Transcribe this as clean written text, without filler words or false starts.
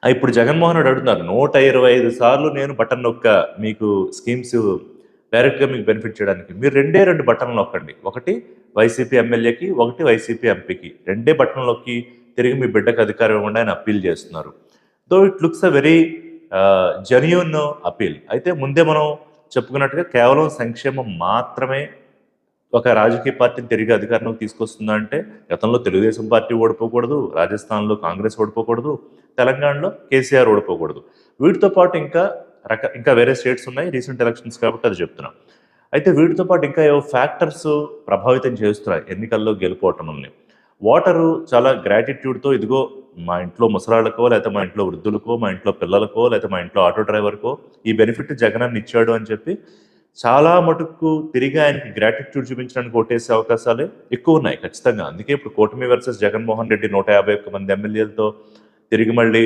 ఇప్పుడు జగన్మోహన్ రెడ్డి అడుగుతున్నారు. 125 సార్లు నేను బటన్ నొక్కా మీకు స్కీమ్స్ డైరెక్ట్‌గా మీకు బెనిఫిట్ చేయడానికి. మీరు రెండే 2 బటన్లు నొక్కండి. ఒకటి వైసీపీ ఎమ్మెల్యేకి, ఒకటి వైసీపీ ఎంపీకి. రెండే బటన్లు నొక్కి తిరిగి మీ బిడ్డకి అధికారం ఇవ్వండి అని అప్పీల్ చేస్తున్నారు. Though it looks a very genuine appeal. అయితే ముందే మనం చెప్పుకున్నట్టుగా కేవలం సంక్షేమం మాత్రమే ఒక రాజకీయ పార్టీని తిరిగి అధికారంలోకి తీసుకొస్తుందా అంటే, గతంలో తెలుగుదేశం పార్టీ ఓడిపోకూడదు, రాజస్థాన్‌లో కాంగ్రెస్ ఓడిపోకూడదు, తెలంగాణలో కేసీఆర్ ఓడిపోకూడదు. వీటితో పాటు ఇంకా వేరే స్టేట్స్ ఉన్నాయి. రీసెంట్ ఎలక్షన్స్ కాబట్టి అది చెప్తున్నా. అయితే వీటితో పాటు ఇంకా ఏవో ఫ్యాక్టర్స్ ప్రభావితం చేస్తున్నాయి ఎన్నికల్లో గెలుపోటముల్ని. ఓటరు చాలా గ్రాటిట్యూడ్‌తో ఇదిగో మా ఇంట్లో ముసలాళ్ళకో, లేతే మా ఇంట్లో వృద్ధులకో, మా ఇంట్లో పిల్లలకో, లేతే మా ఇంట్లో ఆటో డ్రైవర్‌కో ఈ బెనిఫిట్ జగనన్న ఇచ్చాడు అని చెప్పి చాలా మటుకు తిరిగి ఆయనకి గ్రాటిట్యూడ్ చూపించడానికి ఓటేసే అవకాశాలే ఎక్కువున్నాయి ఖచ్చితంగా. అందుకే ఇప్పుడు కూటమి వర్సెస్ జగన్మోహన్ రెడ్డి 151 మంది ఎమ్మెల్యేలతో తిరిగి మళ్ళీ